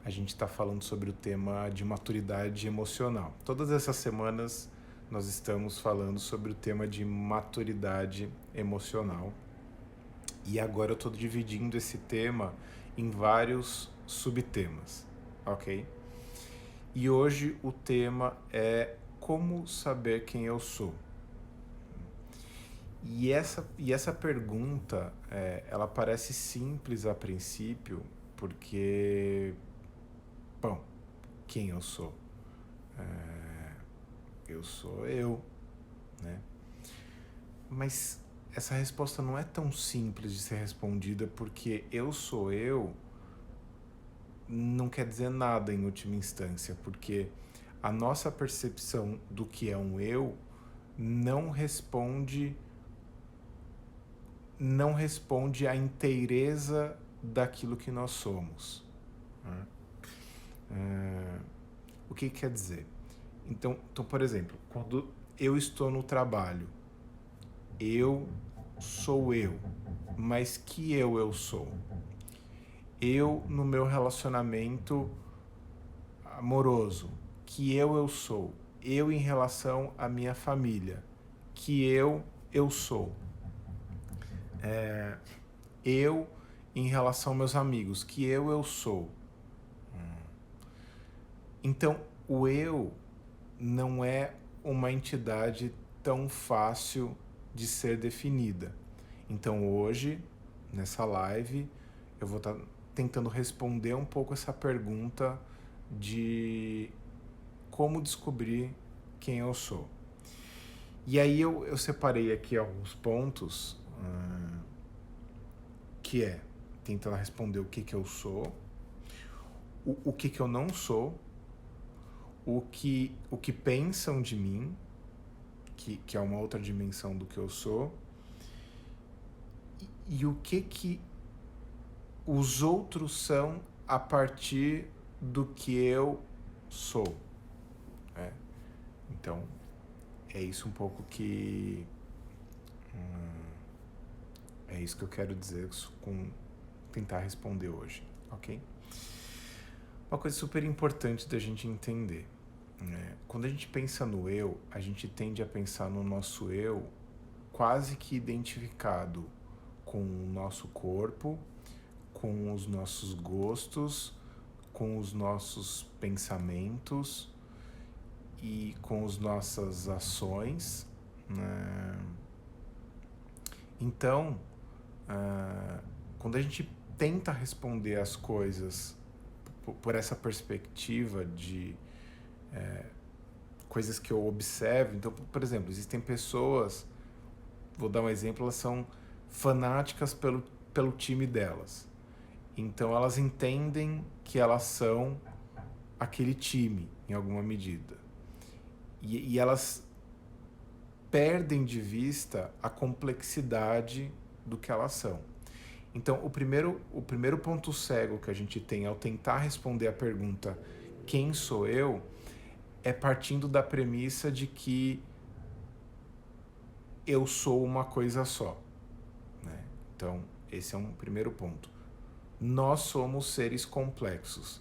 a gente está falando sobre o tema de maturidade emocional. Todas essas semanas nós estamos falando sobre o tema de maturidade emocional. E agora eu estou dividindo esse tema em vários subtemas, ok? E hoje o tema é como saber quem eu sou. E essa pergunta, ela parece simples a princípio, porque, bom, quem eu sou? Eu sou eu, né? Mas essa resposta não é tão simples de ser respondida, porque eu sou eu não quer dizer nada em última instância, porque a nossa percepção do que é um eu não responde à inteireza daquilo que nós somos. O que quer dizer? Então, por exemplo, quando eu estou no trabalho, eu sou eu, mas que eu sou? Eu no meu relacionamento amoroso, que eu sou? Eu em relação à minha família, que eu sou? Eu em relação aos meus amigos, que eu sou? Então, o eu não é uma entidade tão fácil de ser definida. Então, hoje, nessa live, eu vou estar tentando responder um pouco essa pergunta de como descobrir quem eu sou. E aí eu separei aqui alguns pontos que é tentando responder o que eu sou, o que eu não sou, o que pensam de mim, que é uma outra dimensão do que eu sou, e o que os outros são a partir do que eu sou. Então, é isso um pouco que... é isso que eu quero dizer com tentar responder hoje, ok? Uma coisa super importante da gente entender. Quando a gente pensa no eu, a gente tende a pensar no nosso eu quase que identificado com o nosso corpo, com os nossos gostos, com os nossos pensamentos e com as nossas ações. Então, quando a gente tenta responder as coisas por essa perspectiva de coisas que eu observo, então, por exemplo, existem pessoas, vou dar um exemplo, elas são fanáticas pelo time delas. Então elas entendem que elas são aquele time, em alguma medida. E elas perdem de vista a complexidade do que elas são. Então, o primeiro ponto cego que a gente tem ao tentar responder a pergunta quem sou eu, é partindo da premissa de que eu sou uma coisa só. Então, esse é um primeiro ponto. Nós somos seres complexos.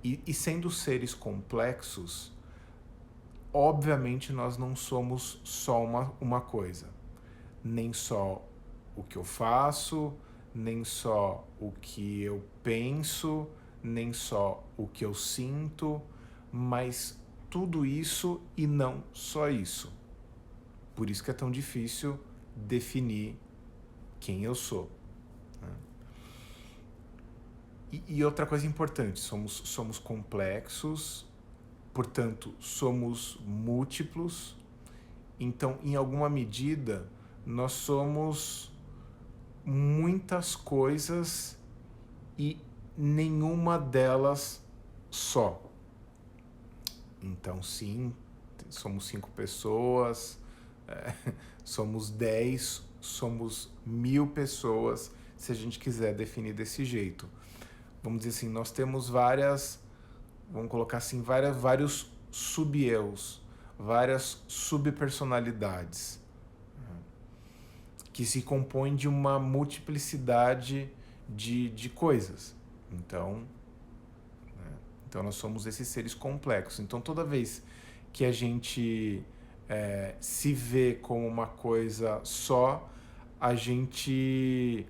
E sendo seres complexos, obviamente nós não somos só uma coisa. Nem só o que eu faço, nem só o que eu penso, nem só o que eu sinto, mas tudo isso e não só isso. Por isso que é tão difícil definir quem eu sou. E outra coisa importante, somos complexos, portanto, somos múltiplos. Então, em alguma medida, nós somos muitas coisas e nenhuma delas só. Então, sim, somos 5 pessoas, somos 10, somos 1000 pessoas, se a gente quiser definir desse jeito. Vamos dizer assim, nós temos vamos colocar assim, vários sub-eus, várias subpersonalidades, que se compõem de uma multiplicidade de coisas. Então, Então nós somos esses seres complexos. Então toda vez que a gente se vê como uma coisa só, a gente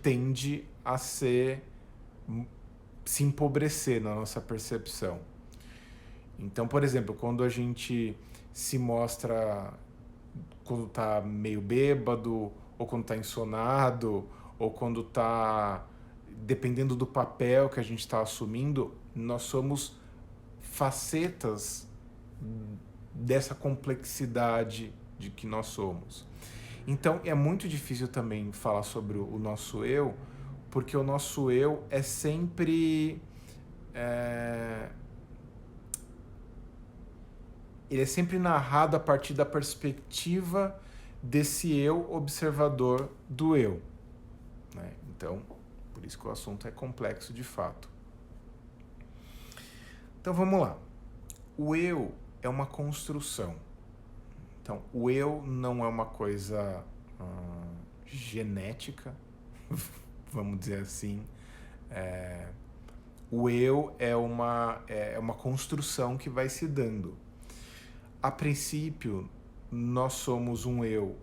tende a se empobrecer na nossa percepção. Então, por exemplo, quando a gente se mostra quando tá meio bêbado, ou quando tá ensonado, ou quando tá, dependendo do papel que a gente está assumindo, nós somos facetas dessa complexidade de que nós somos. Então é muito difícil também falar sobre o nosso eu, porque o nosso eu é sempre ele é sempre narrado a partir da perspectiva desse eu observador do eu, né? Então, por isso que o assunto é complexo de fato. Então vamos lá. O eu é uma construção. Então, o eu não é uma coisa genética, vamos dizer assim. O eu é uma construção que vai se dando. A princípio, nós somos um eu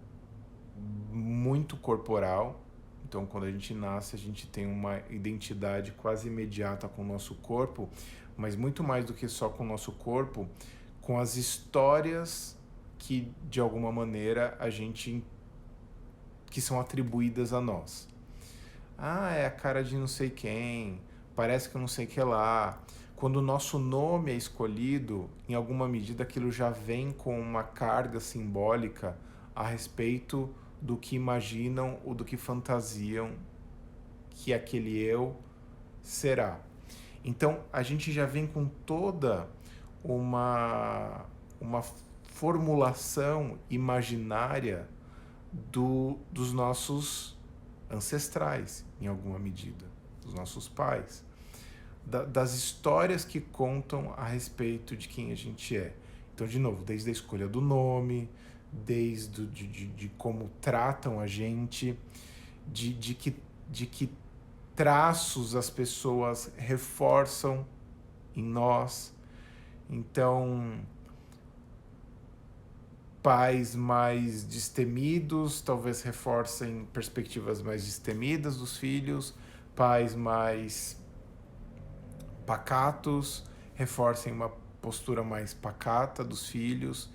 muito corporal. Então, quando a gente nasce, a gente tem uma identidade quase imediata com o nosso corpo, mas muito mais do que só com o nosso corpo, com as histórias que, de alguma maneira, que são atribuídas a nós. Ah, é a cara de não sei quem, parece que não sei que lá. Quando o nosso nome é escolhido, em alguma medida aquilo já vem com uma carga simbólica a respeito do que imaginam ou do que fantasiam que aquele eu será. Então, a gente já vem com toda uma formulação imaginária dos nossos ancestrais, em alguma medida, dos nossos pais, das histórias que contam a respeito de quem a gente é. Então, de novo, desde a escolha do nome, desde de como tratam a gente, de que traços as pessoas reforçam em nós. Então, pais mais destemidos talvez reforcem perspectivas mais destemidas dos filhos, pais mais pacatos reforcem uma postura mais pacata dos filhos,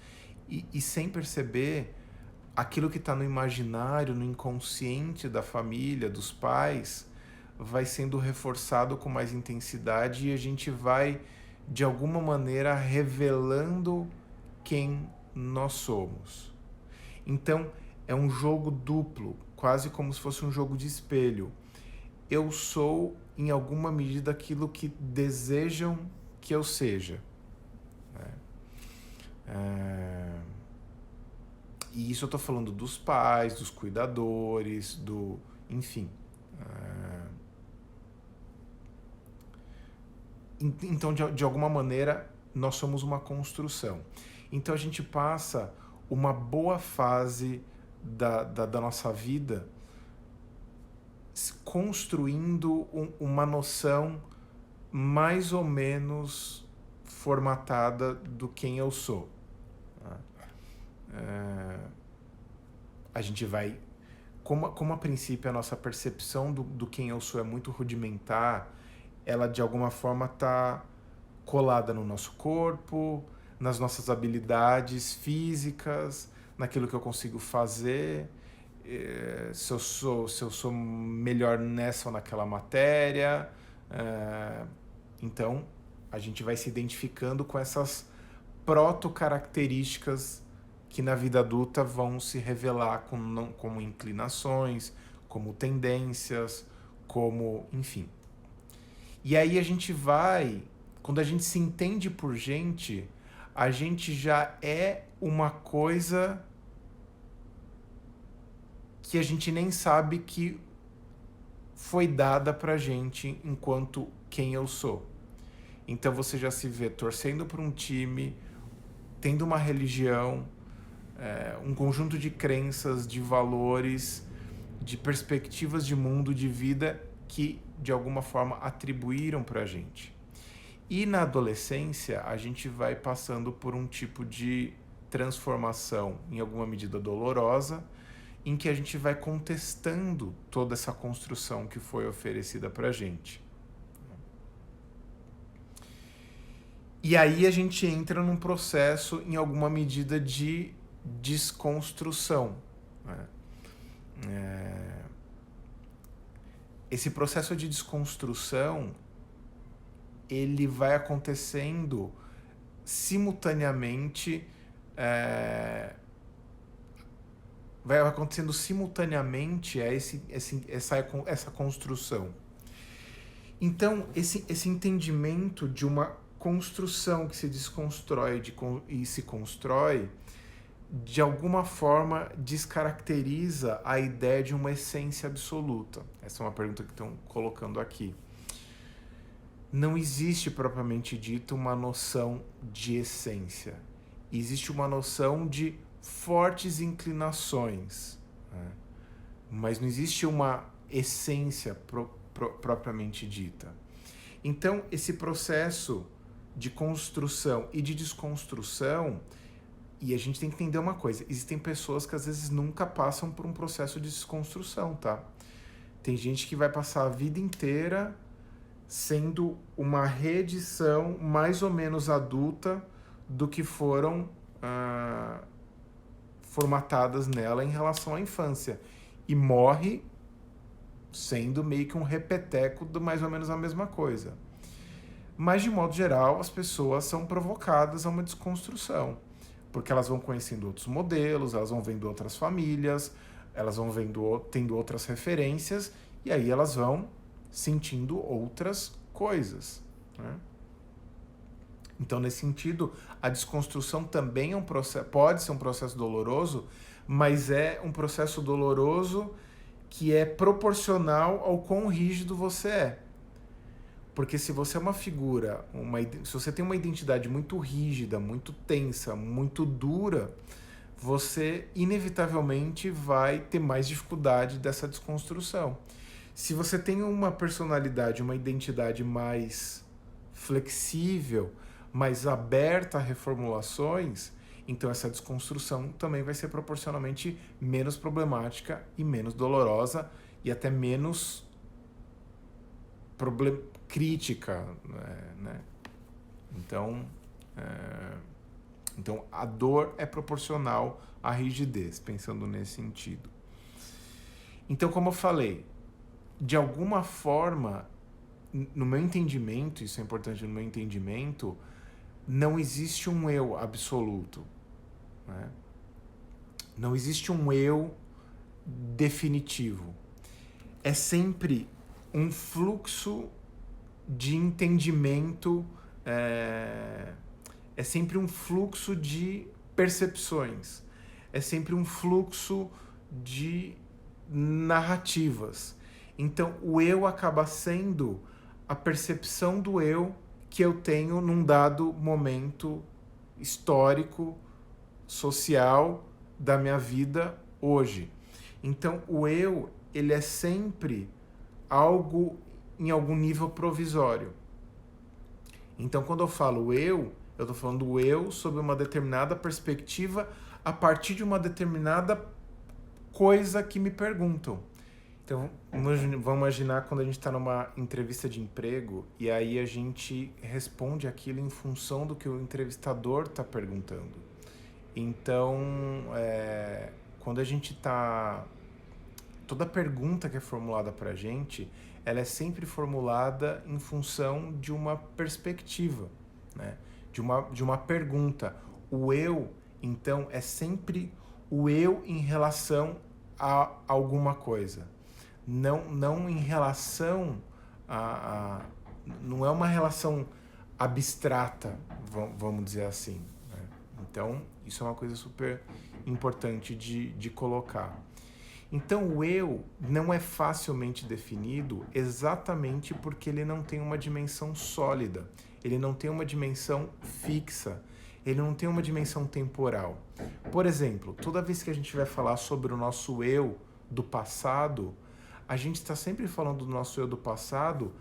e sem perceber, aquilo que está no imaginário, no inconsciente da família, dos pais, vai sendo reforçado com mais intensidade, e a gente vai, de alguma maneira, revelando quem nós somos. Então, é um jogo duplo, quase como se fosse um jogo de espelho. Eu sou, em alguma medida, aquilo que desejam que eu seja. E isso eu estou falando dos pais, dos cuidadores, enfim. Então, de alguma maneira, nós somos uma construção. Então, a gente passa uma boa fase da nossa vida construindo uma noção mais ou menos formatada do quem eu sou. A gente vai... Como a princípio a nossa percepção do quem eu sou é muito rudimentar, ela de alguma forma está colada no nosso corpo, nas nossas habilidades físicas, naquilo que eu consigo fazer, se eu sou melhor nessa ou naquela matéria. Então, a gente vai se identificando com essas proto-características que na vida adulta vão se revelar como inclinações, como tendências, enfim. E aí a gente vai, quando a gente se entende por gente, a gente já é uma coisa que a gente nem sabe que foi dada pra gente enquanto quem eu sou. Então você já se vê torcendo por um time, tendo uma religião, um conjunto de crenças, de valores, de perspectivas de mundo, de vida que de alguma forma atribuíram pra gente. E na adolescência, a gente vai passando por um tipo de transformação, em alguma medida dolorosa, em que a gente vai contestando toda essa construção que foi oferecida para a gente. E aí a gente entra num processo, em alguma medida, de desconstrução, né? Esse processo de desconstrução, ele vai acontecendo simultaneamente, essa construção. Então, esse entendimento de uma construção que se desconstrói e se constrói, de alguma forma descaracteriza a ideia de uma essência absoluta. Essa é uma pergunta que estão colocando aqui. Não existe propriamente dito uma noção de essência. Existe uma noção de fortes inclinações, né? Mas não existe uma essência propriamente dita. Então, esse processo de construção e de desconstrução, e a gente tem que entender uma coisa, existem pessoas que às vezes nunca passam por um processo de desconstrução, tá? Tem gente que vai passar a vida inteira sendo uma reedição mais ou menos adulta do que foram formatadas nela em relação à infância. E morre sendo meio que um repeteco de mais ou menos a mesma coisa. Mas, de modo geral, as pessoas são provocadas a uma desconstrução, porque elas vão conhecendo outros modelos, elas vão vendo outras famílias, elas vão tendo outras referências, e aí elas vão sentindo outras coisas, né? Então, nesse sentido, a desconstrução também é um processo, pode ser um processo doloroso, mas é um processo doloroso que é proporcional ao quão rígido você é. Porque se você é uma figura, se você tem uma identidade muito rígida, muito tensa, muito dura, você inevitavelmente vai ter mais dificuldade dessa desconstrução. Se você tem uma personalidade, uma identidade mais flexível, mais aberta a reformulações, então essa desconstrução também vai ser proporcionalmente menos problemática e menos dolorosa e até menos crítica, né? Então a dor é proporcional à rigidez, pensando nesse sentido. Então, como eu falei, de alguma forma, no meu entendimento, isso é importante no meu entendimento, não existe um eu absoluto, né? Não existe um eu definitivo. É sempre um fluxo de entendimento, é sempre um fluxo de percepções, é sempre um fluxo de narrativas. Então, o eu acaba sendo a percepção do eu que eu tenho num dado momento histórico, social da minha vida hoje. Então, o eu, ele é sempre algo em algum nível provisório. Então, quando eu falo eu estou falando do eu sob uma determinada perspectiva a partir de uma determinada coisa que me perguntam. Então, vamos imaginar quando a gente está numa entrevista de emprego e aí a gente responde aquilo em função do que o entrevistador está perguntando. Então, quando a gente está... Toda pergunta que é formulada para a gente, ela é sempre formulada em função de uma perspectiva, né? De uma pergunta. O eu, então, é sempre o eu em relação a alguma coisa. Não em relação não é uma relação abstrata, vamos dizer assim, né? Então, isso é uma coisa super importante de colocar. Então, o eu não é facilmente definido exatamente porque ele não tem uma dimensão sólida, ele não tem uma dimensão fixa, ele não tem uma dimensão temporal. Por exemplo, toda vez que a gente vai falar sobre o nosso eu do passado, a gente está sempre falando do nosso eu do passado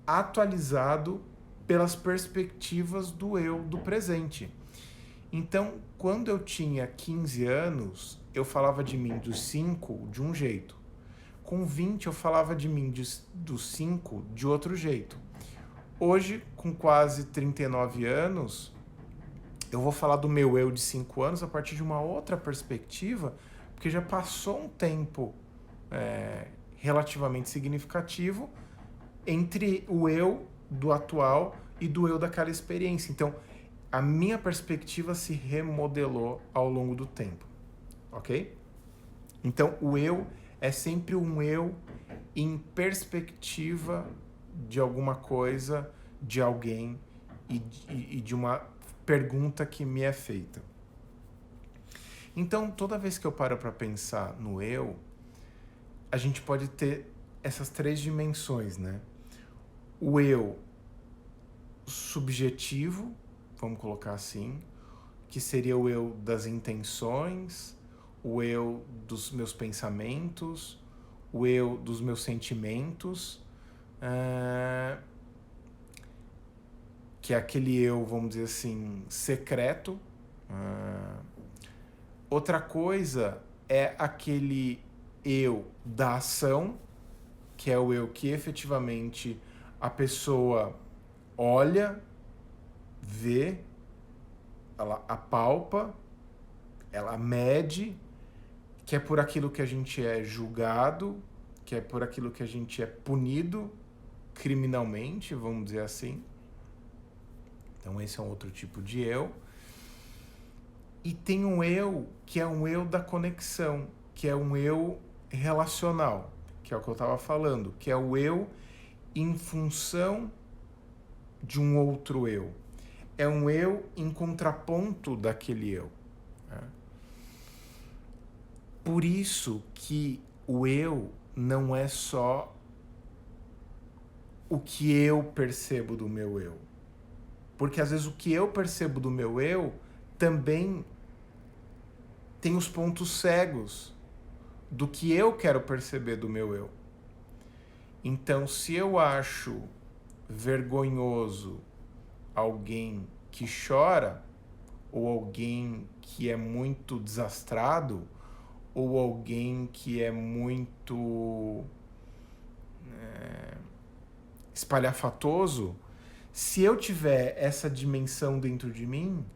atualizado pelas perspectivas do eu do presente. Então, quando eu tinha 15 anos, eu falava de mim dos 5 de um jeito. Com 20, eu falava de mim dos 5 de outro jeito. Hoje, com quase 39 anos, eu vou falar do meu eu de 5 anos a partir de uma outra perspectiva, porque já passou um tempo relativamente significativo entre o eu do atual e do eu daquela experiência. Então, a minha perspectiva se remodelou ao longo do tempo, ok? Então, o eu é sempre um eu em perspectiva de alguma coisa, de alguém e de uma pergunta que me é feita. Então, toda vez que eu paro para pensar no eu, a gente pode ter essas 3 dimensões, né? O eu subjetivo, vamos colocar assim, que seria o eu das intenções, o eu dos meus pensamentos, o eu dos meus sentimentos, que é aquele eu, vamos dizer assim, secreto. Outra coisa é aquele eu da ação, que é o eu que efetivamente a pessoa olha, vê, ela apalpa, ela mede, que é por aquilo que a gente é julgado, que é por aquilo que a gente é punido criminalmente, vamos dizer assim. Então esse é um outro tipo de eu. E tem um eu que é um eu da conexão, que é um eu relacional, que é o que eu estava falando, que é o eu em função de um outro eu. É um eu em contraponto daquele eu. Né? Por isso que o eu não é só o que eu percebo do meu eu. Porque às vezes o que eu percebo do meu eu também tem os pontos cegos do que eu quero perceber do meu eu. Então, se eu acho vergonhoso alguém que chora, ou alguém que é muito desastrado, ou alguém que é muito espalhafatoso, se eu tiver essa dimensão dentro de mim,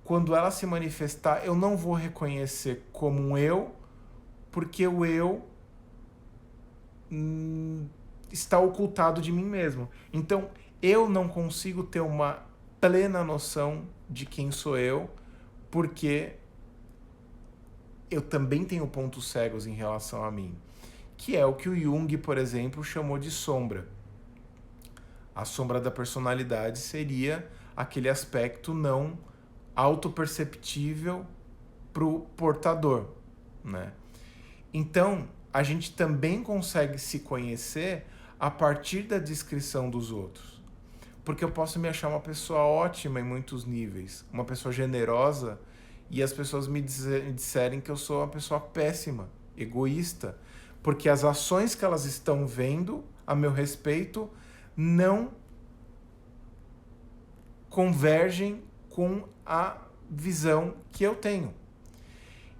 quando ela se manifestar, eu não vou reconhecer como um eu, porque o eu está ocultado de mim mesmo. Então, eu não consigo ter uma plena noção de quem sou eu, porque eu também tenho pontos cegos em relação a mim, que é o que o Jung, por exemplo, chamou de sombra. A sombra da personalidade seria aquele aspecto não autoperceptível para o portador, né? Então, a gente também consegue se conhecer a partir da descrição dos outros. Porque eu posso me achar uma pessoa ótima em muitos níveis, uma pessoa generosa, e as pessoas me disserem que eu sou uma pessoa péssima, egoísta, porque as ações que elas estão vendo a meu respeito não convergem com a visão que eu tenho.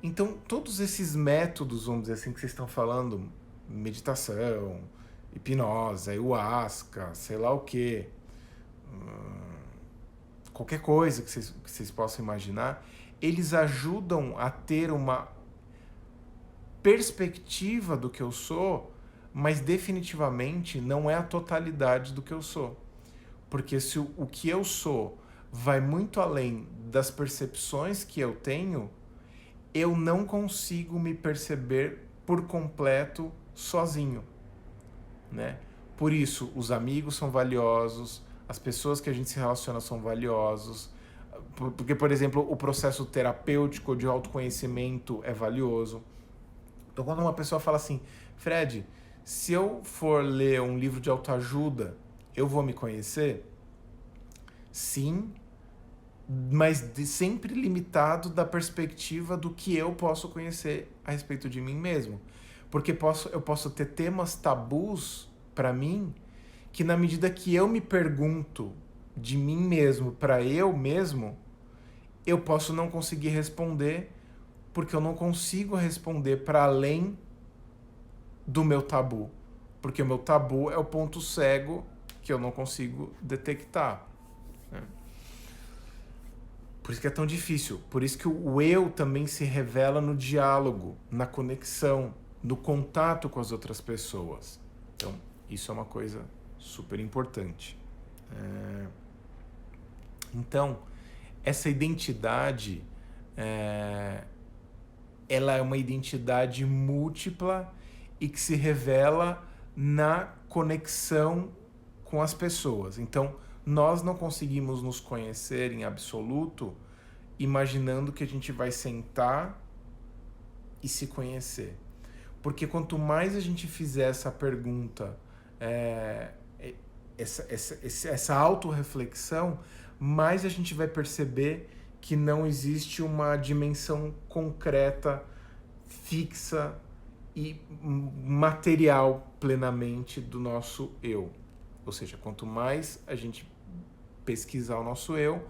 Então, todos esses métodos, vamos dizer assim, que vocês estão falando, meditação, hipnose, ayahuasca, sei lá o quê, qualquer coisa que vocês possam imaginar, eles ajudam a ter uma perspectiva do que eu sou, mas definitivamente não é a totalidade do que eu sou. Porque se o que eu sou vai muito além das percepções que eu tenho, eu não consigo me perceber por completo sozinho, né? Por isso, os amigos são valiosos, as pessoas que a gente se relaciona são valiosos, porque, por exemplo, o processo terapêutico de autoconhecimento é valioso. Então, quando uma pessoa fala assim, Fred, se eu for ler um livro de autoajuda, eu vou me conhecer? Sim, mas sempre limitado da perspectiva do que eu posso conhecer a respeito de mim mesmo. Porque eu posso ter temas tabus para mim que, na medida que eu me pergunto de mim mesmo para eu mesmo, eu posso não conseguir responder, porque eu não consigo responder para além do meu tabu. Porque o meu tabu é o ponto cego que eu não consigo detectar. Né? Por isso que é tão difícil. Por isso que o eu também se revela no diálogo, na conexão, no contato com as outras pessoas. Então, isso é uma coisa super importante. Então, essa identidade, ela é uma identidade múltipla e que se revela na conexão com as pessoas. Então, nós não conseguimos nos conhecer em absoluto imaginando que a gente vai sentar e se conhecer. Porque quanto mais a gente fizer essa pergunta, essa autorreflexão, mais a gente vai perceber que não existe uma dimensão concreta, fixa e material plenamente do nosso eu. Ou seja, quanto mais a gente pesquisar o nosso eu,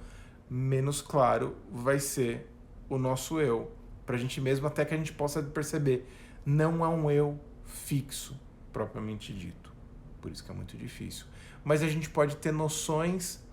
menos claro vai ser o nosso eu para a gente mesmo, até que a gente possa perceber. Não há um eu fixo, propriamente dito. Por isso que é muito difícil. Mas a gente pode ter noções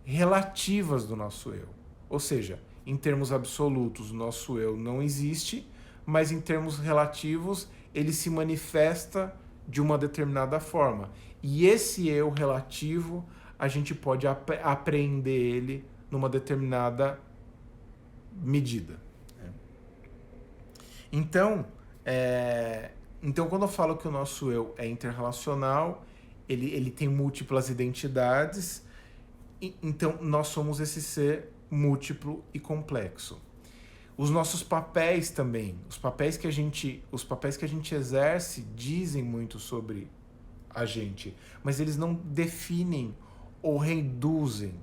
relativas do nosso eu. Ou seja, em termos absolutos, o nosso eu não existe, mas em termos relativos, ele se manifesta de uma determinada forma. E esse eu relativo, a gente pode apreender ele numa determinada medida. Então, quando eu falo que o nosso eu é interrelacional, ele tem múltiplas identidades, então nós somos esse ser múltiplo e complexo. Os nossos papéis também, os papéis que a gente exerce dizem muito sobre a gente, mas eles não definem ou reduzem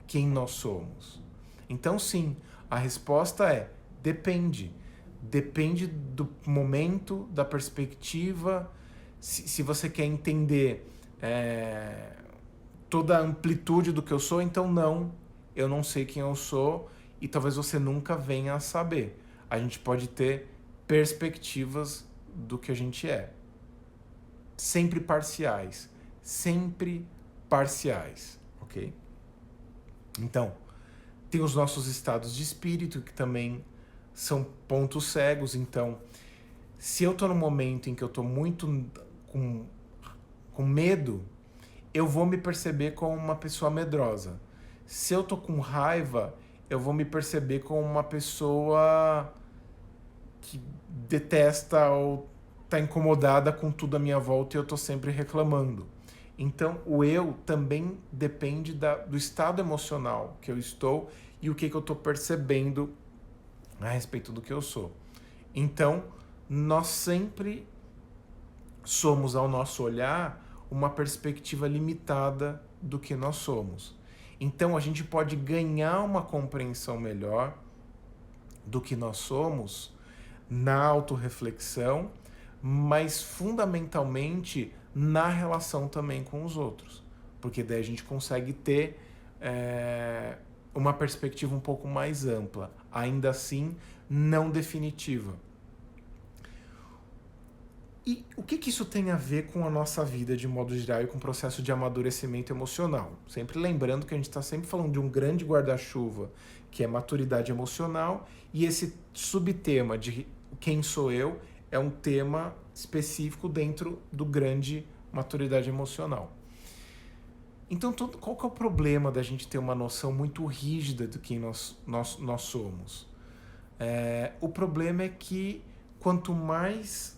quem nós somos. Então, sim, a resposta é depende. Depende do momento, da perspectiva. Se você quer entender toda a amplitude do que eu sou, então não, eu não sei quem eu sou e talvez você nunca venha a saber. A gente pode ter perspectivas do que a gente é. Sempre parciais. Sempre parciais, ok? Então, tem os nossos estados de espírito, que também são pontos cegos. Então, se eu estou num momento em que eu estou muito com medo, eu vou me perceber como uma pessoa medrosa. Se eu estou com raiva, eu vou me perceber como uma pessoa que detesta ou está incomodada com tudo à minha volta e eu estou sempre reclamando. Então, o eu também depende do estado emocional que eu estou e o que eu estou percebendo a respeito do que eu sou. Então, nós sempre somos, ao nosso olhar, uma perspectiva limitada do que nós somos. Então, a gente pode ganhar uma compreensão melhor do que nós somos na autorreflexão, mas fundamentalmente na relação também com os outros. Porque daí a gente consegue ter uma perspectiva um pouco mais ampla, ainda assim não definitiva. E o que isso tem a ver com a nossa vida de modo geral e com o processo de amadurecimento emocional? Sempre lembrando que a gente está sempre falando de um grande guarda-chuva, que é maturidade emocional, e esse subtema de quem sou eu é um tema específico dentro do grande maturidade emocional. Então, qual que é o problema da gente ter uma noção muito rígida de quem nós somos? O problema é que quanto mais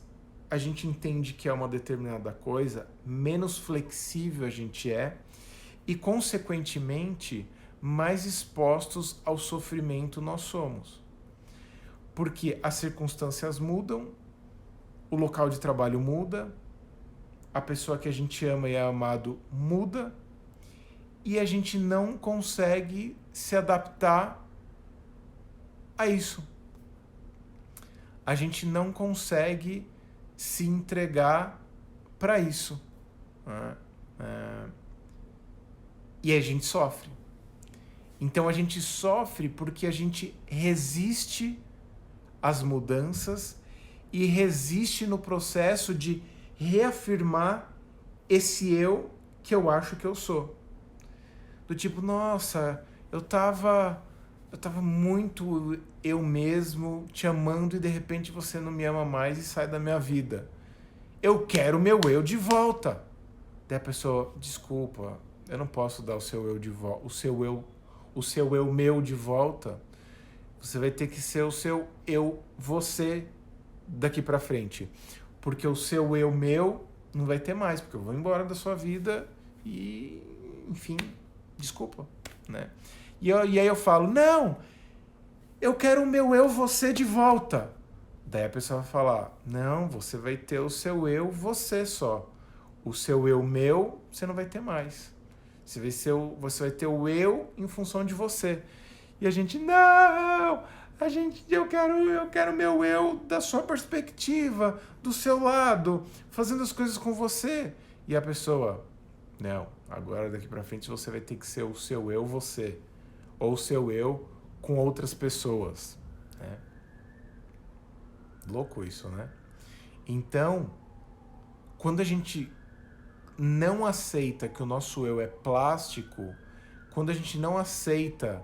a gente entende que é uma determinada coisa, menos flexível a gente é e, consequentemente, mais expostos ao sofrimento nós somos. Porque as circunstâncias mudam, o local de trabalho muda, a pessoa que a gente ama e é amado muda e a gente não consegue se adaptar a isso. A gente não consegue se entregar para isso. E a gente sofre. Então a gente sofre porque a gente resiste às mudanças e resiste no processo de reafirmar esse eu que eu acho que eu sou. Do tipo, nossa, eu tava muito eu mesmo te amando e de repente você não me ama mais e sai da minha vida. Eu quero o meu eu de volta. Daí a pessoa, desculpa, eu não posso dar o seu eu de volta, o seu eu meu de volta. Você vai ter que ser o seu eu você daqui pra frente. Porque o seu eu meu não vai ter mais, porque eu vou embora da sua vida e, enfim, desculpa, né? E aí eu falo, não, eu quero o meu eu você de volta. Daí a pessoa vai falar, não, você vai ter o seu eu você só. O seu eu meu, você não vai ter mais. Você vai ter o eu em função de você. E a gente, não, eu quero meu eu da sua perspectiva, do seu lado, fazendo as coisas com você. E a pessoa, não, agora daqui pra frente você vai ter que ser o seu eu você. Ou o seu eu com outras pessoas. Né? Louco isso, né? Então, quando a gente não aceita que o nosso eu é plástico, quando a gente não aceita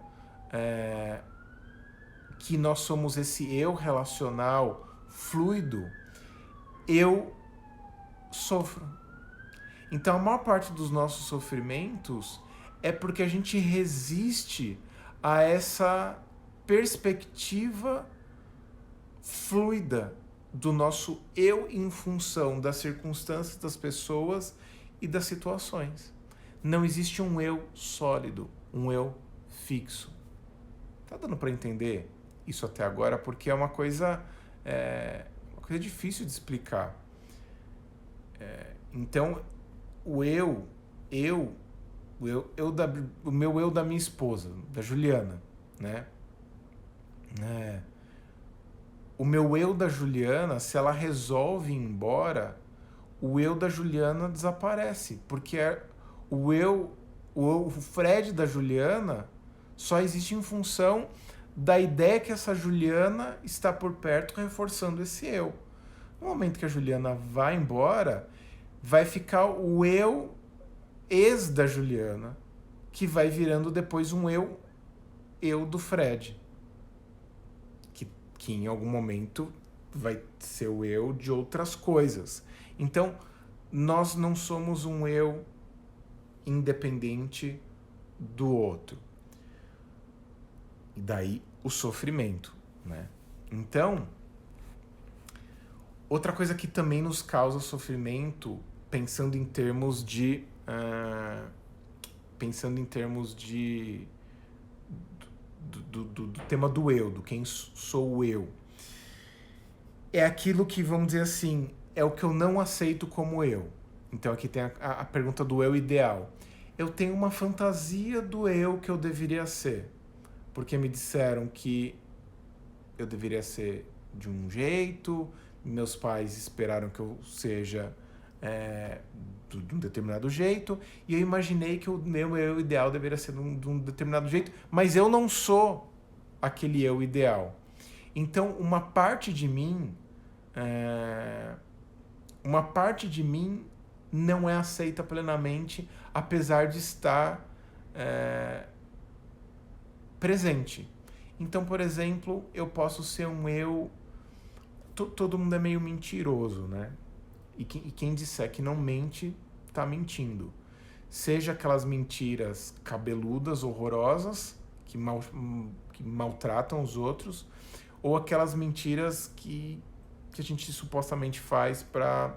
que nós somos esse eu relacional fluido, eu sofro. Então a maior parte dos nossos sofrimentos é porque a gente resiste a essa perspectiva fluida do nosso eu em função das circunstâncias, das pessoas e das situações. Não existe um eu sólido, um eu fixo. Tá dando para entender isso até agora? Porque é uma coisa difícil de explicar. Então, o meu eu da minha esposa, da Juliana, né? O meu eu da Juliana, se ela resolve ir embora, o eu da Juliana desaparece, porque o Fred da Juliana só existe em função da ideia que essa Juliana está por perto, reforçando esse eu. No momento que a Juliana vai embora, vai ficar o eu ex da Juliana, que vai virando depois um eu do Fred. Que em algum momento vai ser o eu de outras coisas. Então, nós não somos um eu independente do outro. E daí o sofrimento, né? Então, outra coisa que também nos causa sofrimento, pensando em termos de do tema do eu, do quem sou eu, é aquilo que, vamos dizer assim, é o que eu não aceito como eu. Então aqui tem a pergunta do eu ideal. Eu tenho uma fantasia do eu que eu deveria ser, porque me disseram que eu deveria ser de um jeito, meus pais esperaram que eu seja de um determinado jeito, e eu imaginei que o meu eu ideal deveria ser de um determinado jeito, mas eu não sou aquele eu ideal. Então, uma parte de mim não é aceita plenamente, apesar de estar presente. Então, por exemplo, eu posso ser um eu... Todo mundo é meio mentiroso, né? E quem disser que não mente, tá mentindo. Seja aquelas mentiras cabeludas, horrorosas, que maltratam os outros, ou aquelas mentiras que a gente supostamente faz para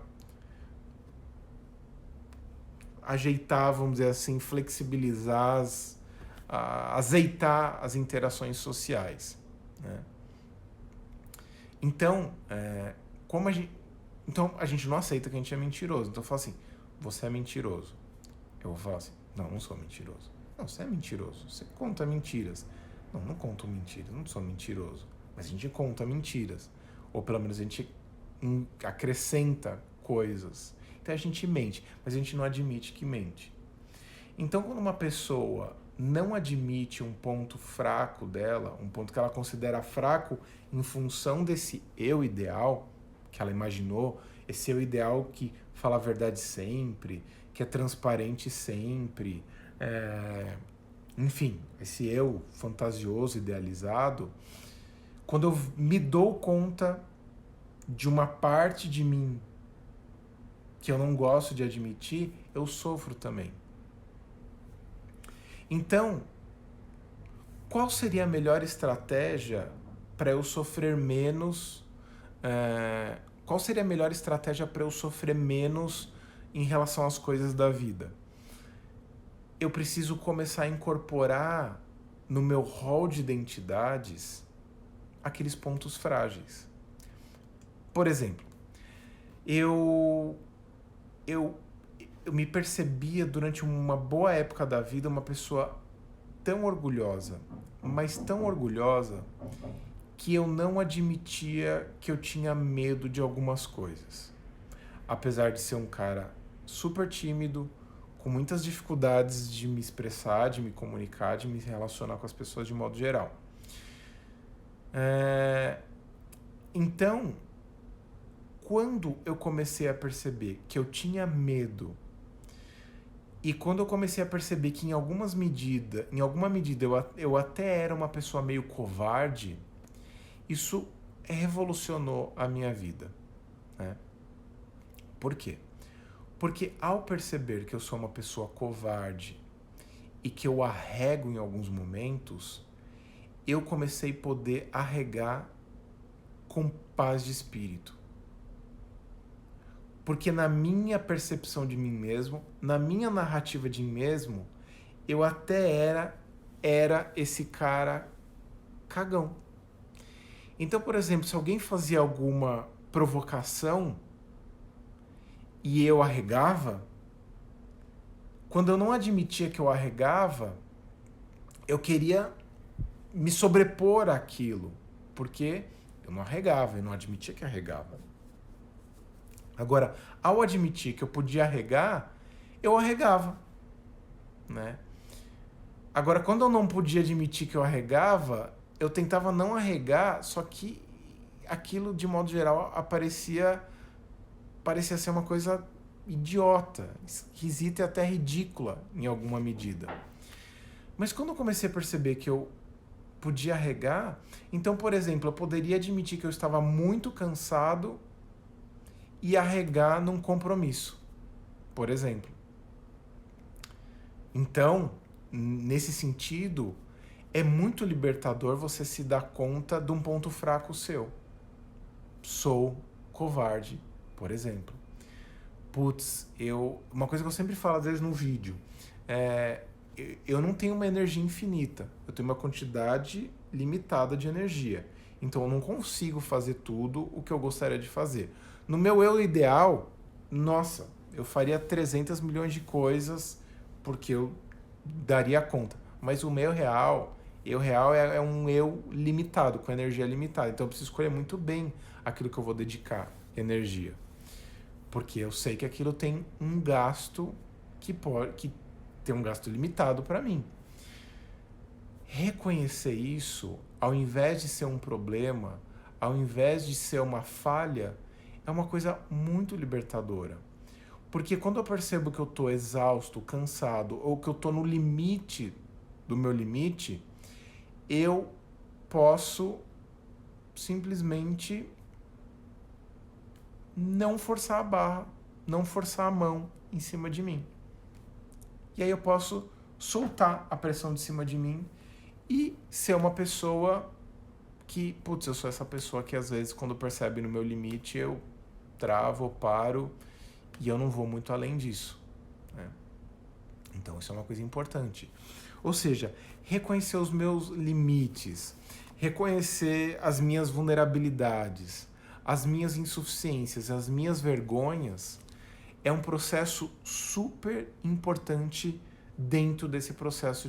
ajeitar, vamos dizer assim, flexibilizar, azeitar as interações sociais, né? Então, Então a gente não aceita que a gente é mentiroso. Então eu falo assim, você é mentiroso. Eu vou falar assim, não sou mentiroso. Não, você é mentiroso. Você conta mentiras. Não conto mentiras, não sou mentiroso. Mas a gente conta mentiras. Ou pelo menos a gente acrescenta coisas. Então a gente mente, mas a gente não admite que mente. Então, quando uma pessoa não admite um ponto fraco dela, um ponto que ela considera fraco em função desse eu ideal que ela imaginou, esse eu ideal que fala a verdade sempre, que é transparente sempre, enfim, esse eu fantasioso, idealizado, quando eu me dou conta de uma parte de mim que eu não gosto de admitir, eu sofro também. Então, qual seria a melhor estratégia para eu sofrer menos? Qual seria a melhor estratégia para eu sofrer menos em relação às coisas da vida? Eu preciso começar a incorporar no meu rol de identidades aqueles pontos frágeis. Por exemplo, eu me percebia durante uma boa época da vida uma pessoa tão orgulhosa, mas tão orgulhosa, que eu não admitia que eu tinha medo de algumas coisas. Apesar de ser um cara super tímido, com muitas dificuldades de me expressar, de me comunicar, de me relacionar com as pessoas de modo geral. Então, quando eu comecei a perceber que eu tinha medo, e quando eu comecei a perceber que em alguma medida eu até era uma pessoa meio covarde, isso revolucionou a minha vida, né? Por quê? Porque ao perceber que eu sou uma pessoa covarde e que eu arrego em alguns momentos, eu comecei a poder arregar com paz de espírito. Porque na minha percepção de mim mesmo, na minha narrativa de mim mesmo, eu até era esse cara cagão. Então, por exemplo, se alguém fazia alguma provocação e eu arregava, quando eu não admitia que eu arregava, eu queria me sobrepor àquilo, porque eu não arregava, eu não admitia que arregava. Agora, ao admitir que eu podia arregar, eu arregava, né? Agora, quando eu não podia admitir que eu arregava, eu tentava não arregar, só que aquilo, de modo geral, parecia ser uma coisa idiota, esquisita e até ridícula em alguma medida. Mas quando eu comecei a perceber que eu podia arregar, então, por exemplo, eu poderia admitir que eu estava muito cansado e arregar num compromisso, por exemplo. Então, nesse sentido, é muito libertador você se dar conta de um ponto fraco seu. Sou covarde, por exemplo. Uma coisa que eu sempre falo, às vezes, no vídeo, eu não tenho uma energia infinita, eu tenho uma quantidade limitada de energia. Então eu não consigo fazer tudo o que eu gostaria de fazer. No meu eu ideal, nossa, eu faria 300 milhões de coisas porque eu daria conta. Mas o meu eu real é um eu limitado, com energia limitada. Então eu preciso escolher muito bem aquilo que eu vou dedicar energia. Porque eu sei que aquilo tem um gasto que tem um gasto limitado para mim. Reconhecer isso, ao invés de ser um problema, ao invés de ser uma falha, é uma coisa muito libertadora. Porque quando eu percebo que eu estou exausto, cansado, ou que eu estou no limite do meu limite, eu posso simplesmente não forçar a barra, não forçar a mão em cima de mim. E aí eu posso soltar a pressão de cima de mim e ser uma pessoa que, eu sou essa pessoa que às vezes quando percebe no meu limite eu travo, paro e eu não vou muito além disso, né? Então isso é uma coisa importante. Ou seja, reconhecer os meus limites, reconhecer as minhas vulnerabilidades, as minhas insuficiências, as minhas vergonhas, é um processo super importante dentro desse processo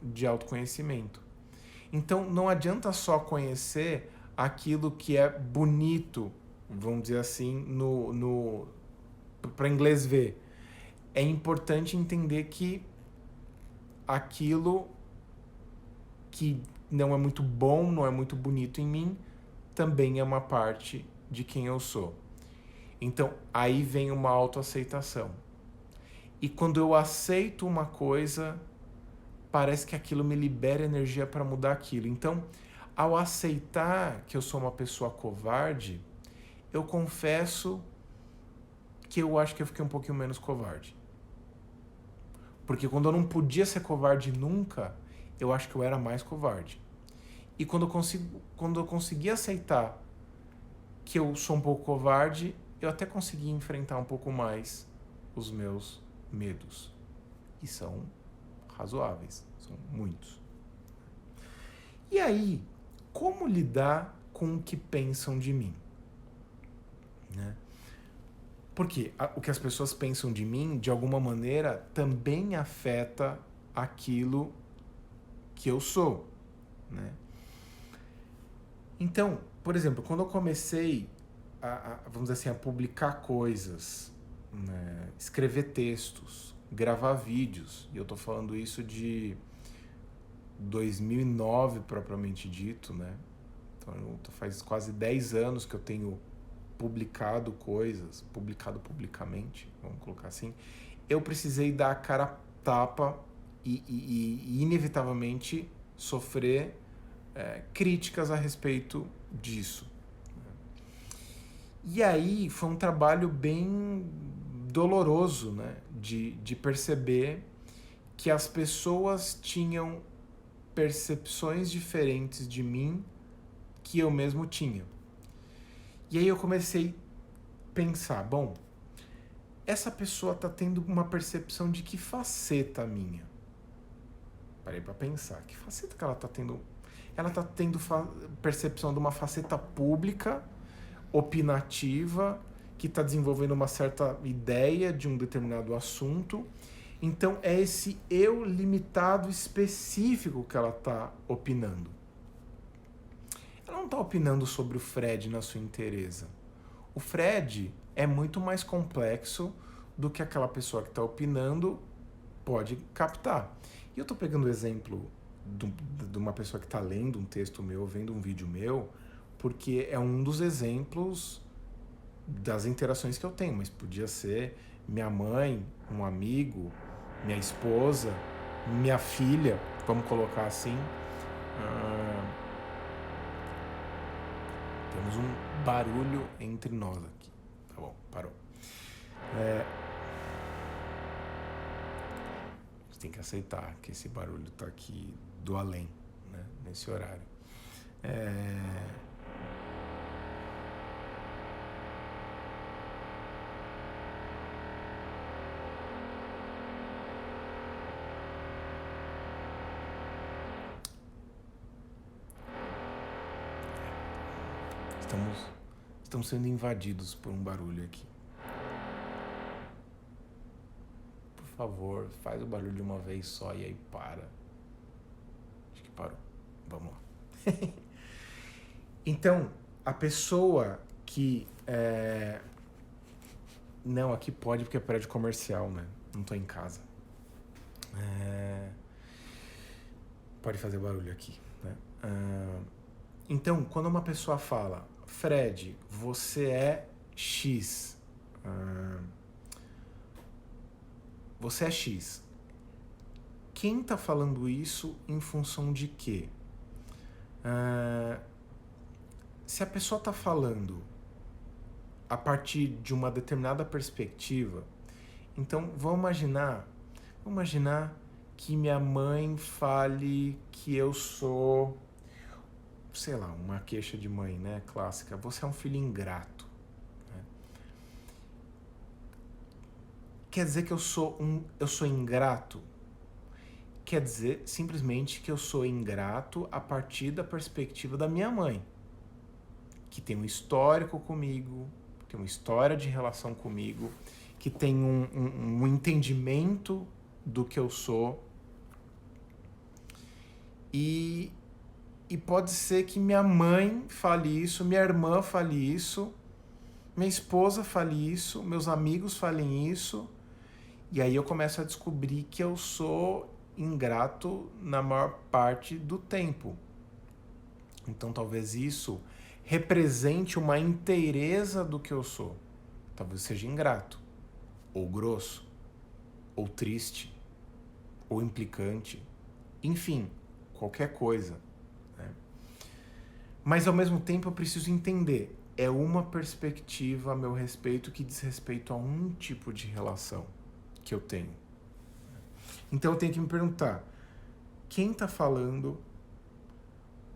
de autoconhecimento. Então, não adianta só conhecer aquilo que é bonito, vamos dizer assim, para inglês ver. É importante entender que aquilo que não é muito bom, não é muito bonito em mim, também é uma parte de quem eu sou. Então, aí vem uma autoaceitação. E quando eu aceito uma coisa, parece que aquilo me libera energia para mudar aquilo. Então, ao aceitar que eu sou uma pessoa covarde, eu confesso que eu acho que eu fiquei um pouquinho menos covarde. Porque quando eu não podia ser covarde nunca, eu acho que eu era mais covarde. E quando eu consegui aceitar que eu sou um pouco covarde, eu até consegui enfrentar um pouco mais os meus medos. E são razoáveis, são muitos. E aí, como lidar com o que pensam de mim? Né? Porque o que as pessoas pensam de mim, de alguma maneira, também afeta aquilo que eu sou. Né? Então, por exemplo, quando eu comecei vamos dizer assim, a publicar coisas, né, escrever textos, gravar vídeos, e eu tô falando isso de 2009 propriamente dito, né? Então faz quase 10 anos que eu tenho publicado coisas, publicado publicamente, vamos colocar assim. Eu precisei dar a cara a tapa e inevitavelmente sofrer críticas a respeito disso. E aí foi um trabalho bem doloroso, né? De perceber que as pessoas tinham percepções diferentes de mim que eu mesmo tinha. E aí eu comecei a pensar, bom, essa pessoa está tendo uma percepção de que faceta minha? Parei para pensar, que faceta que ela está tendo? Ela está tendo percepção de uma faceta pública, opinativa, que está desenvolvendo uma certa ideia de um determinado assunto. Então é esse eu limitado específico que ela está opinando. Ela não está opinando sobre o Fred na sua inteireza. O Fred é muito mais complexo do que aquela pessoa que está opinando pode captar. E eu estou pegando o exemplo de uma pessoa que está lendo um texto meu, vendo um vídeo meu, porque é um dos exemplos das interações que eu tenho, mas podia ser minha mãe, um amigo, minha esposa, minha filha, vamos colocar assim. Temos um barulho entre nós aqui. Tá bom, parou. Você tem que aceitar que esse barulho tá aqui do além, né, nesse horário. Estamos sendo invadidos por um barulho aqui. Por favor, faz o barulho de uma vez só e aí para. Acho que parou. Vamos lá. Então, a pessoa que... Não, aqui pode porque é prédio comercial, né? Não tô em casa. Pode fazer barulho aqui, né? Então, quando uma pessoa fala, Fred, você é X. Você é X. Quem tá falando isso em função de quê? Se a pessoa tá falando a partir de uma determinada perspectiva, então vamos imaginar que minha mãe fale que eu sou, sei lá, uma queixa de mãe, né, clássica, você é um filho ingrato. Né? Quer dizer que eu sou ingrato? Quer dizer simplesmente que eu sou ingrato a partir da perspectiva da minha mãe, que tem um histórico comigo, tem uma história de relação comigo, que tem um entendimento do que eu sou. E pode ser que minha mãe fale isso, minha irmã fale isso, minha esposa fale isso, meus amigos falem isso, e aí eu começo a descobrir que eu sou ingrato na maior parte do tempo. Então talvez isso represente uma inteireza do que eu sou. Talvez seja ingrato, ou grosso, ou triste, ou implicante, enfim, qualquer coisa, né? Mas ao mesmo tempo eu preciso entender, é uma perspectiva a meu respeito que diz respeito a um tipo de relação que eu tenho. Então eu tenho que me perguntar, quem está falando?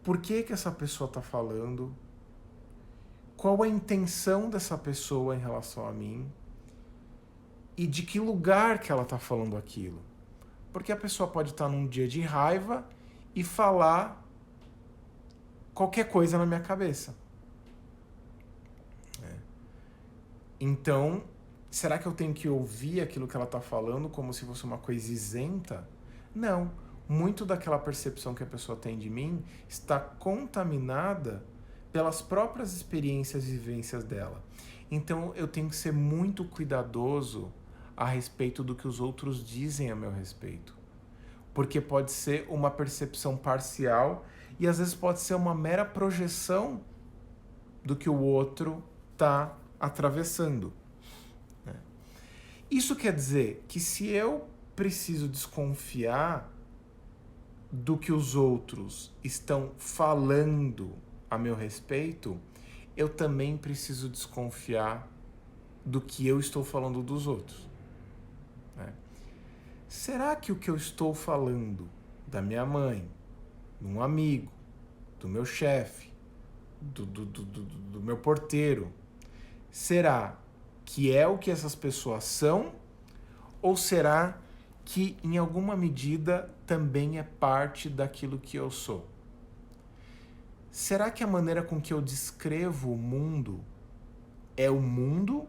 Por que essa pessoa está falando? Qual a intenção dessa pessoa em relação a mim? E de que lugar que ela está falando aquilo? Porque a pessoa pode estar num dia de raiva e falar qualquer coisa na minha cabeça. Então, será que eu tenho que ouvir aquilo que ela está falando como se fosse uma coisa isenta? Não. Muito daquela percepção que a pessoa tem de mim está contaminada pelas próprias experiências e vivências dela. Então, eu tenho que ser muito cuidadoso a respeito do que os outros dizem a meu respeito. Porque pode ser uma percepção parcial e às vezes pode ser uma mera projeção do que o outro está atravessando. Isso quer dizer que se eu preciso desconfiar do que os outros estão falando a meu respeito, eu também preciso desconfiar do que eu estou falando dos outros. Será que o que eu estou falando da minha mãe, de um amigo, do meu chefe, do meu porteiro, será que é o que essas pessoas são? Ou será que, em alguma medida, também é parte daquilo que eu sou? Será que a maneira com que eu descrevo o mundo é o mundo?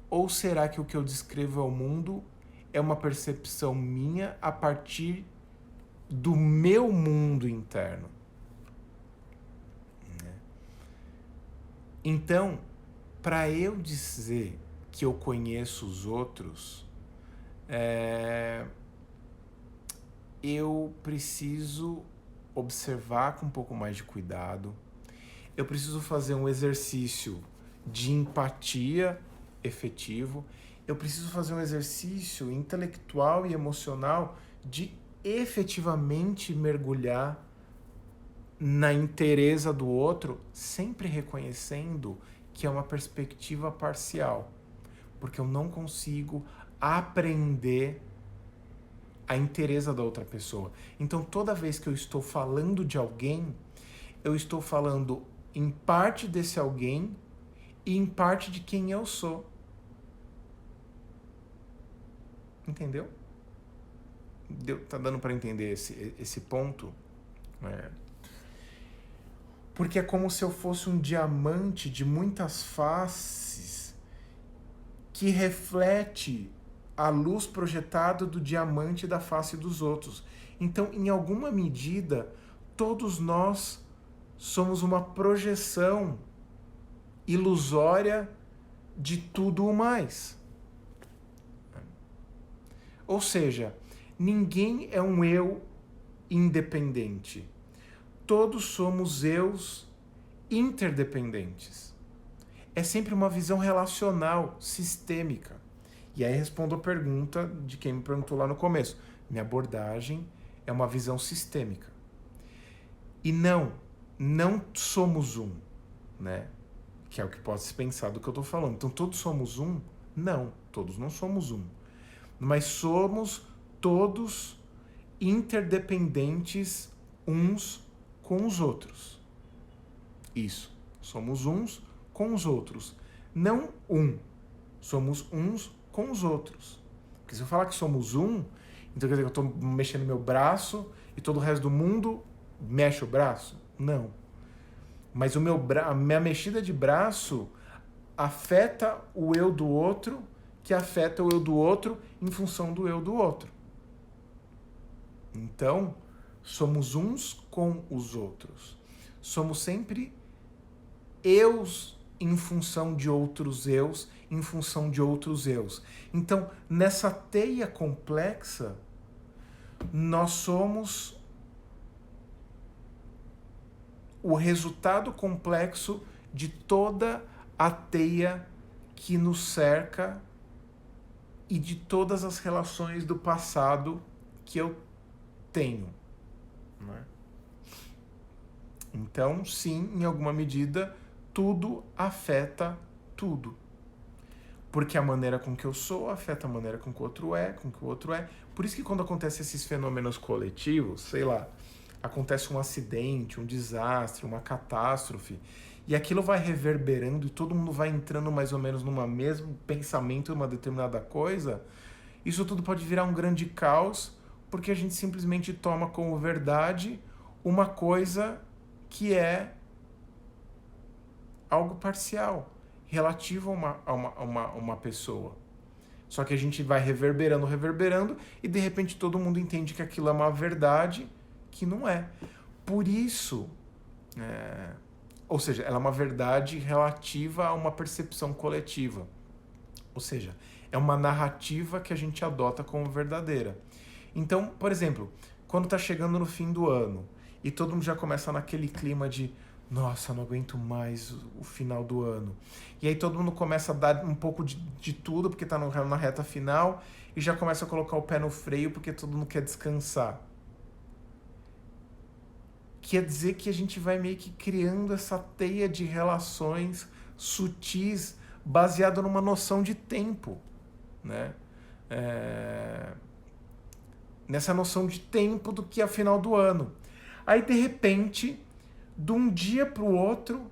Ou será que o que eu descrevo é o mundo é uma percepção minha a partir do meu mundo interno? Então, para eu dizer que eu conheço os outros, eu preciso observar com um pouco mais de cuidado, eu preciso fazer um exercício de empatia efetivo, eu preciso fazer um exercício intelectual e emocional de efetivamente mergulhar na inteireza do outro, sempre reconhecendo que é uma perspectiva parcial, porque eu não consigo aprender a inteireza da outra pessoa. Então, toda vez que eu estou falando de alguém, eu estou falando em parte desse alguém e em parte de quem eu sou. Entendeu? Tá dando para entender esse ponto? Porque é como se eu fosse um diamante de muitas faces que reflete a luz projetada do diamante da face dos outros. Então, em alguma medida, todos nós somos uma projeção ilusória de tudo o mais. Ou seja, ninguém é um eu independente. Todos somos eus interdependentes. É sempre uma visão relacional, sistêmica. E aí respondo a pergunta de quem me perguntou lá no começo. Minha abordagem é uma visão sistêmica. E não somos um, né? Que é o que pode se pensar do que eu estou falando. Então, todos somos um? Não, todos não somos um. Mas somos todos interdependentes uns com os outros. Isso. Somos uns com os outros. Não um. Somos uns com os outros. Porque se eu falar que somos um, então quer dizer que eu estou mexendo meu braço e todo o resto do mundo mexe o braço? Não. Mas a minha mexida de braço afeta o eu do outro, que afeta o eu do outro em função do eu do outro. Então, somos uns com os outros. Somos sempre eus em função de outros eus, em função de outros eus. Então, nessa teia complexa, Nós somos o resultado complexo de toda a teia que nos cerca e de todas as relações do passado que eu tenho. Né? Então, sim, em alguma medida, tudo afeta tudo. Porque a maneira com que eu sou afeta a maneira com que o outro é, Por isso que quando acontecem esses fenômenos coletivos, sei lá, acontece um acidente, um desastre, uma catástrofe, e aquilo vai reverberando e todo mundo vai entrando mais ou menos numa mesmo pensamento de uma determinada coisa, isso tudo pode virar um grande caos, porque a gente simplesmente toma como verdade uma coisa que é algo parcial, relativo a uma pessoa. Só que a gente vai reverberando, e de repente todo mundo entende que aquilo é uma verdade que não é. Por isso, ou seja, ela é uma verdade relativa a uma percepção coletiva. Ou seja, é uma narrativa que a gente adota como verdadeira. Então, por exemplo, quando está chegando no fim do ano e todo mundo já começa naquele clima de nossa, não aguento mais o final do ano. E aí todo mundo começa a dar um pouco de tudo, porque está na reta final, e já começa a colocar o pé no freio, porque todo mundo quer descansar. Quer dizer que a gente vai meio que criando essa teia de relações sutis, baseado numa noção de tempo, né? Nessa noção de tempo do que é o final do ano. Aí, de repente, de um dia para o outro,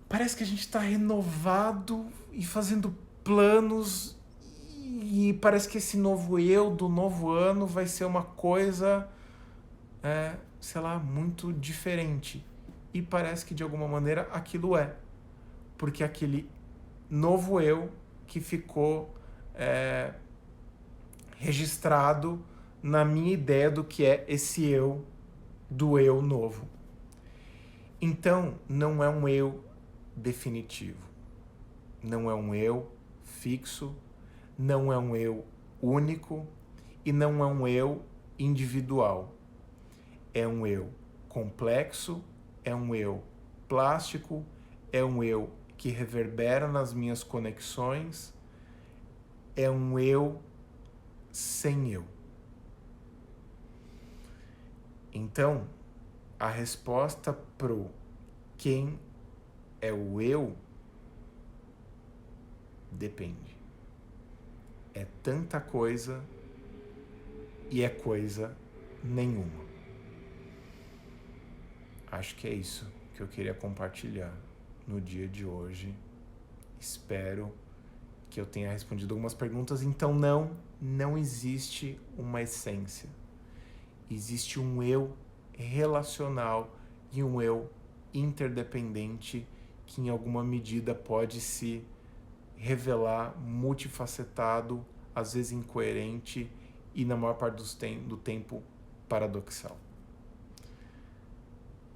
parece que a gente está renovado e fazendo planos, e parece que esse novo eu do novo ano vai ser uma coisa, sei lá, muito diferente. E parece que de alguma maneira aquilo é. Porque aquele novo eu que ficou registrado na minha ideia do que é esse eu do eu novo. Então, não é um eu definitivo. Não é um eu fixo, não é um eu único e não é um eu individual. É um eu complexo, é um eu plástico, é um eu que reverbera nas minhas conexões, é um eu sem eu. Então, a resposta pro quem é o eu depende. É tanta coisa e é coisa nenhuma. Acho que é isso que eu queria compartilhar no dia de hoje. Espero que eu tenha respondido algumas perguntas. Então, não existe uma essência. Existe um eu relacional e um eu interdependente que em alguma medida pode se revelar multifacetado, às vezes incoerente e na maior parte do tempo paradoxal.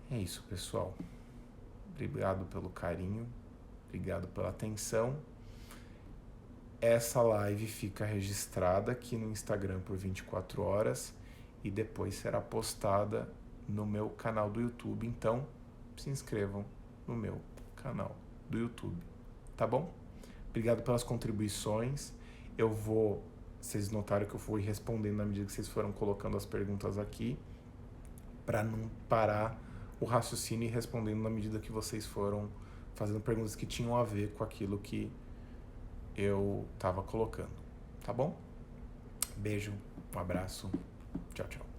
É isso, pessoal. Obrigado pelo carinho, obrigado pela atenção. Essa live fica registrada aqui no Instagram por 24 horas e depois será postada no meu canal do YouTube. Então, se inscrevam no meu canal do YouTube, tá bom? Obrigado pelas contribuições. Vocês notaram que eu fui respondendo na medida que vocês foram colocando as perguntas aqui, para não parar o raciocínio e respondendo na medida que vocês foram fazendo perguntas que tinham a ver com aquilo que eu estava colocando, tá bom? Beijo, um abraço, tchau, tchau.